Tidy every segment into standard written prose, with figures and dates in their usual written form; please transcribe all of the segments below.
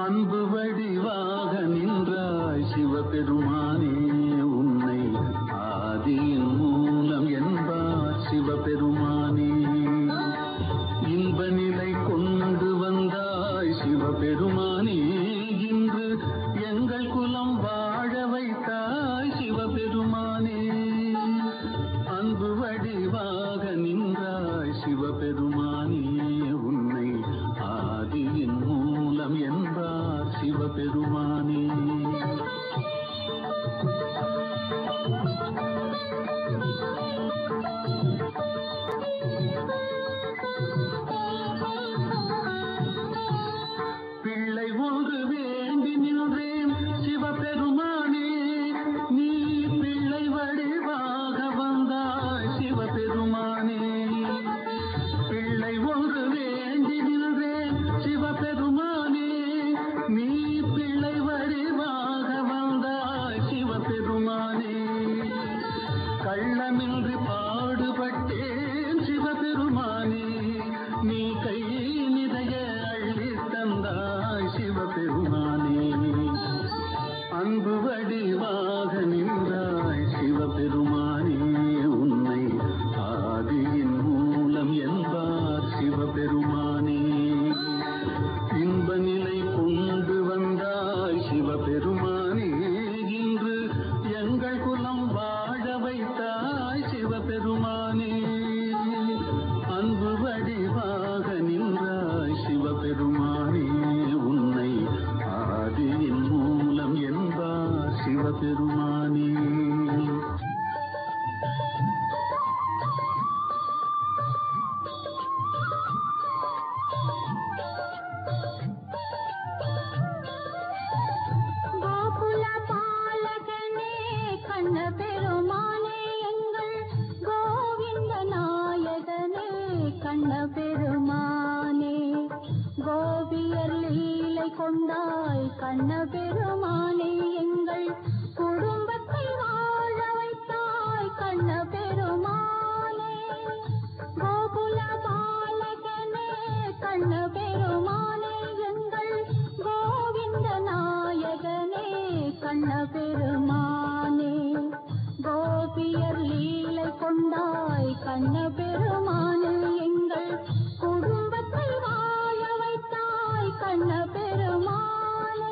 அன்பு வடிவாக நின்றாய் சிவபெருமானே, உன்னை ஆதியின் மூலம் என்பார் சிவபெருமானே. இன்ப நிலை கொண்டு வந்தாய் சிவபெருமானே, இன்று எங்கள் குலம் வாழ வைத்தாய் சிவபெருமானே. அன்பு வடிவாக நின்றாய் சிவபெருமானே, உன்னை ஆதியின் மூலம் என்பார் சிவபெருமானே. பிள்ளை ஒன்று வேண்டி நின்றேன் சிவபெருமானே, நீ பிள்ளை வடிவாக வந்தாய் சிவபெருமானே. பிள்ளை ஒன்று வேண்டி நின்றேன் சிவபெருமானே, நீ பிள்ளை வடிவாக வந்தாய் சிவபெருமானே. கள்ளமின்றி பாடுபட்டேன் சிவபெருமானே, நீ கை நிறைய அள்ளி தந்தாய் சிவபெருமானே. அன்பு வடிவாக நின்றாய் சிவபெருமானே, உன்னை ஆதியின் மூலம் என்பார் சிவபெருமானே. இன்ப நிலை கொண்டு வந்தாய் சிவபெருமானே, இன்று எங்கள் குலம் வாழ வைத்தாய் சிவபெருமானே. அன்பு வடிவாக நின்றாய் சிவபெருமானே, உன்னை ஆதியின் மூலம் என்பார் சிவபெருமானே. கோகுல பாலகனே கண்ண பெருமானே, எங்கள் கோவிந்த நாயகனே கண்ண பெருமானே. கோபியர் லீலை கொண்டாய் கண்ண பெருமானே, எங்கள் குடும்பத்தை வாழ வைத்தாய் கண்ண பெருமானே. கோகுல பாலகனே கண்ண பெருமானே, எங்கள் கோவிந்த நாயகனே கண்ண பெருமானே. கோபியர் லீலை கொண்டாய் கண்ண பெருமானே, எங்கள் குடும்பத்தை வாழ வைத்தாய் கண்ண பெருமானே.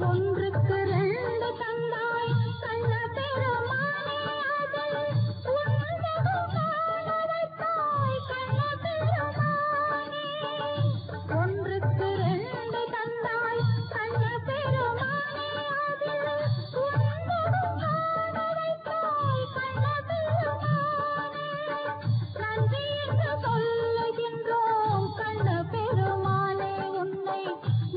ஒன்றுக்கு ரெண்டு தந்தாய் கண்ண பெருமானே, அதில் உன்னதம் காண வைத்தாய் கண்ண பெருமானே. ஒன்றுக்கு ரெண்டு தந்தாய் கண்ண பெருமானே, அதில் உன்னதம் காண வைத்தாய் கண்ண பெருமானே. நன்றி என்று சொல்லுகின்றோம் கண்ண பெருமானே, உன்னை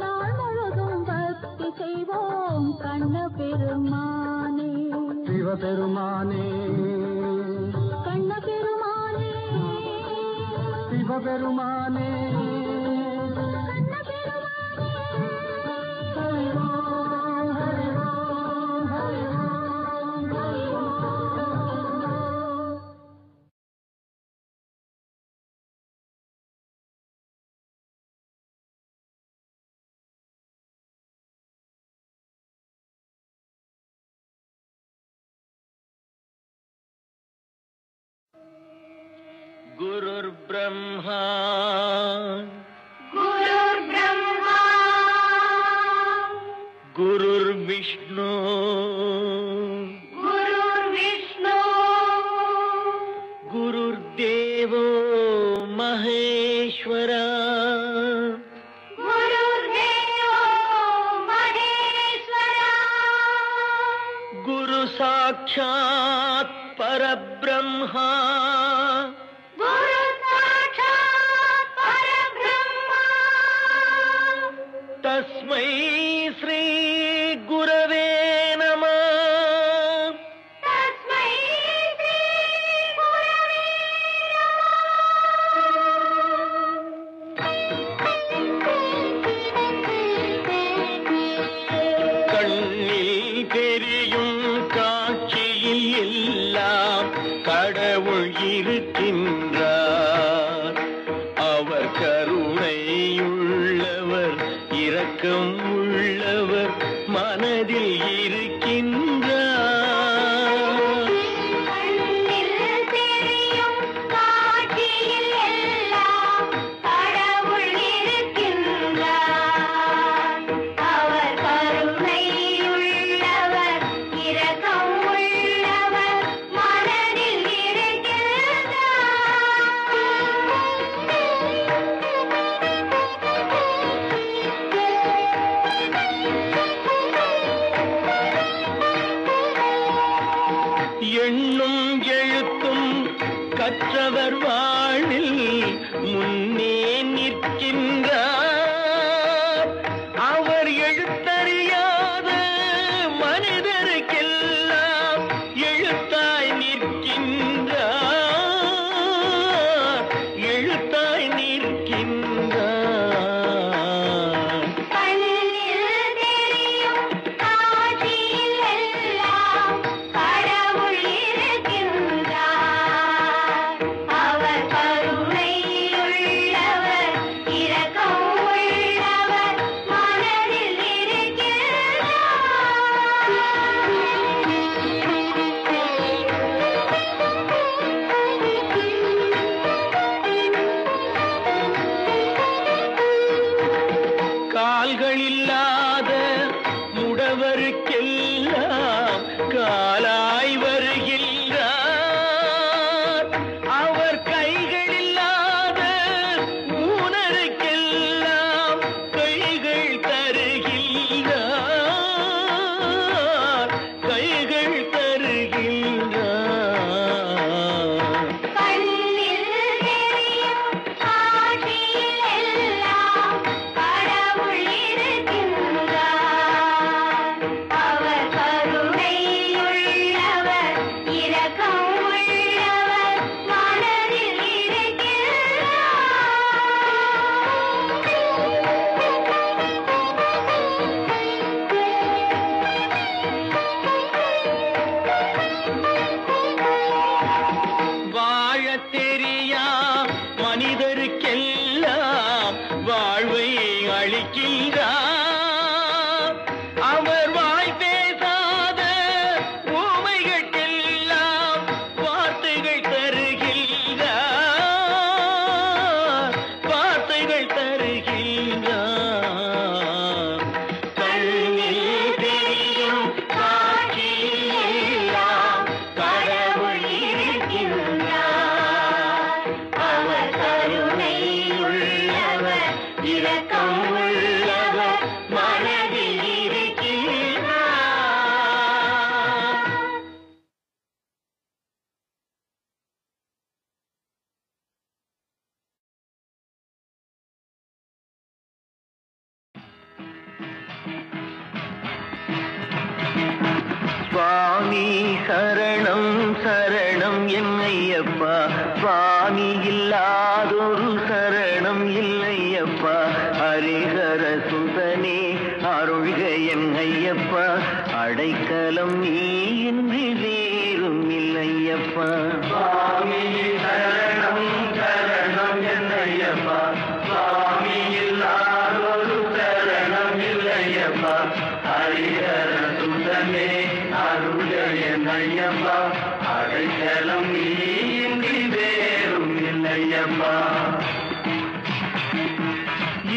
நாள் முழுதும் பக்தி செய்வோம் கண்ண பெருமானே. சிவபெருமானே, கண்ண பெருமானே, சிவபெருமானே, கண்ண பெருமானே. ஹரி ஓம், ஹரி ஓம், ஹரி ஓம், ஹரி ஓம். गुरुर्ब्रह्मा गुरुर्ब्रह्मा गुरुर्विष्णु गुरुर्विष्णु गुरुर्देवो महेश्वरा गुरुर्देवो महेश्वरा गुरु साक्षात् परब्रह्मा गुरु साक्षात् परब्रह्मा तस्मै श्री गुरवे नमः तस्मै श्री गुरवे எண்ணும் எழுத்தும் கற்றவர் வாழ்வில் முன்னே நிற்கின்றார். அவர் எழுத்தறியாத மனிதருக்கெல்லாம் எழுத்தாய் நிற்கின்றார், எழுத்தாய் நிற்கின்றார். கால்களில்லாத முடவருக்கெல்லாம் காலாய் வருகின்றார். அவர் கைகளில்லாத ஊனருக்கெல்லாம் கைகள் தருகின்றார், கைகள் தருகின்றார். வாழத் தெரியா மனிதருக்கெல்லாம் வாழ்வை அளிக்கின்றார். அவர் வாய் பேசாத ஊமைகளுக்கெல்லாம் வார்த்தைகள் தருகின்றார், வார்த்தைகள் தருகின்றார். கண்ணில் தெரியும் காட்சியெல்லாம் கடவுள் இருக்கின்றார். அவர் கருணை உள்ளவர், இரக்கம் உள்ளவர், மனதில் இருக்கின்றார். சுவாமி சரணம் சரணம் என்னையப்பா, சுவாமி இல்லாதொரு சரணம் இல்லையப்பா. ஹரிஹர சுதனே அருள்க என்னையப்பா, அடைக்கலம் நீ இன்றி வேறும் இல்லையப்பா. சுவாமி சரணம் சரணம் என்னையப்பா, சுவாமி இல்லாதொரு சரணம் இல்லையப்பா. ஹரிஹர சுதனே அருள்க என்னையப்பா, அடைக்கலம் நீ இன்றி வேறும் இல்லையப்பா.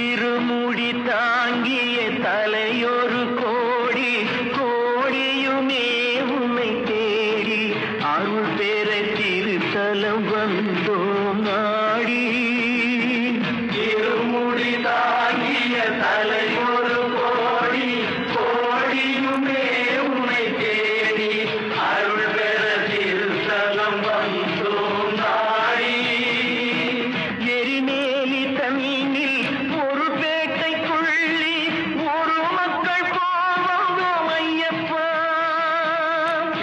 இருமுடி தாங்கிய தலையொரு கோடி, கோடியுமே உன்னை தேடி அருள் பெற திருத்தலம் வந்தோம் நாடி. இருமுடி தாங்கிய தலையொரு கோடி, கோடியுமே உன்னை தேடி அருள் பெற திருத்தலம் வந்தோம் நாடி. எரிமேலி தண்ணீர் ஒரு பேட்டைக்குள்ளி ஒரு மக்கள் போவந்தோம் ஐயப்பா.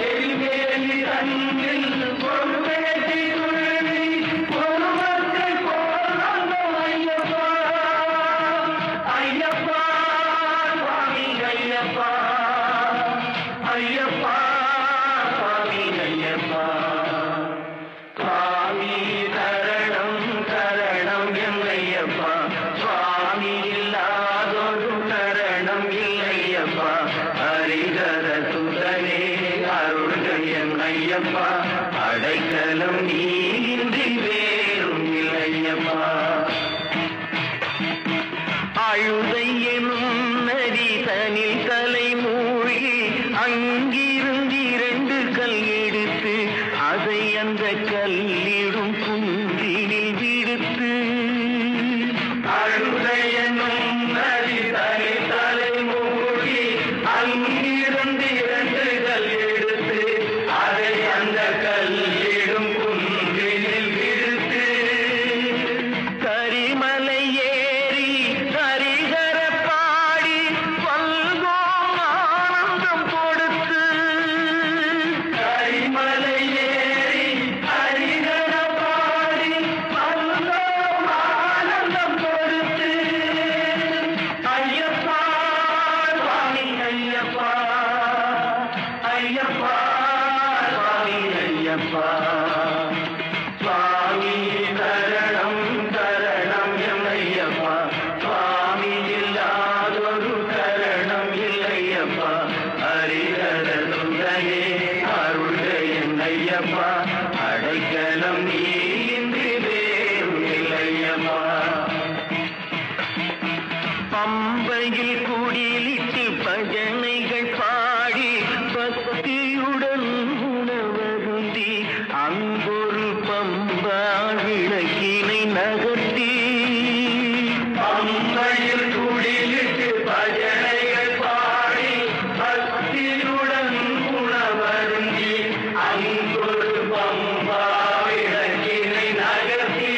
எரிமேலி தண்ணீர் ஒரு பேட்டைக்குள்ளி ஒரு மக்கள் போவந்தோம் ஐயப்பா. ஐயப்பா சுவாமி ஐயப்பா, ஐயப்பா சுவாமி ஐயப்பா. சுவாமி சரணம் சரணம் என்னையப்பா, சுவாமி இல்லாதொரு சரணம் இல்லையப்பா. ஹரிஹர சுதனே அருள்க என்னையப்பா, அடைக்கலம் நீ இன்றி வேறும் இல்லையப்பா. அழுதை எனும் நதி தனில் தலை மூழ்கி அங்கிருந்து 2 கல் எடுத்து அதை அந்த கல்லிடும் குன்றினில் விடுத்து. அழுதை எனும் நதி தனில் தலை மூழ்கி அங்கிருந்து 2 கல் எடுத்து அதை அந்த ஐயப்பா சுவாமி சரணம் சரணம் ஐயப்பா சுவாமி இல்லாதொரு சரணம் இல்லையப்பா ஹரிஹர சுந்தரே அருள்கள் ஐயப்பா அடைக்கலம் நீ இன்றி வேறு இல்லையப்பா பம்பையில் குடிலிட்டு பஜனைகள் பாடி பக்தியுடன் உணவருந்தி அங்கொரு பம்பா விளக்கினை நகர்த்தி பம்பையில் குடிலிட்டு பஜனைகள் பாடி பக்தியுடன் உணவருந்தி அங்கொரு பம்பா விளக்கினை நகர்த்தி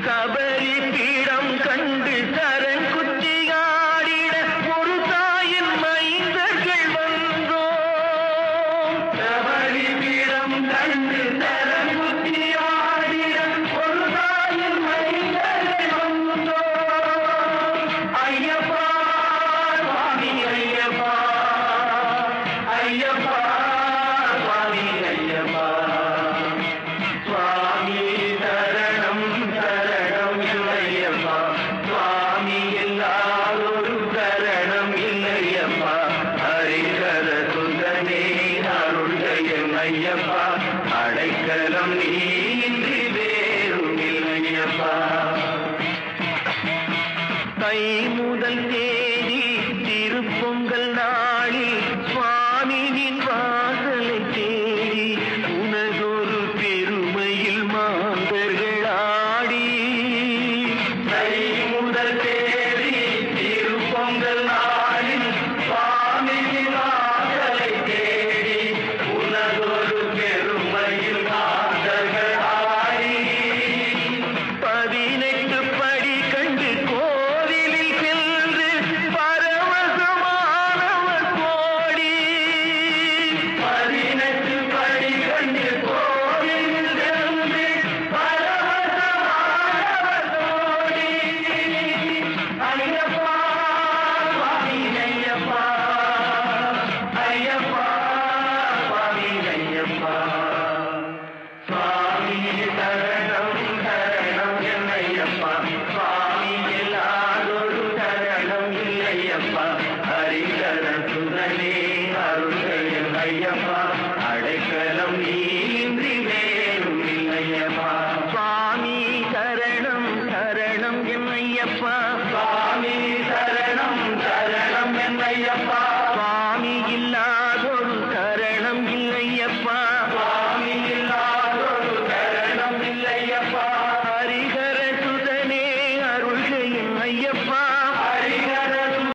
கபரி பீடம் கண்டு கரங்குத்தியாடிட ஒரு தாயின் மைந்தர்கள் வந்தோம் கபரி பீடம் கண்டு கரங்குத்தியாடிட ஒரு தாயின் மைந்தர்கள் வந்தோம் ஐயப்பா சுவாமி ஐயப்பா ஐயப்பா சுவாமி ஐயப்பா சுவாமி சரணம் சரணம் இல்லையப்பா சுவாமி இல்லாதொரு சரணம் இல்லையப்பா ஹரிஹர சுந்தரே அருள்கள் ஐயப்பா அடைக்கலம் நீ இன்றி வேறும் இல்லையப்பா தை முதல் தேதி திருப்பொங்கல் நாளில் சுவாமியின் வாசலை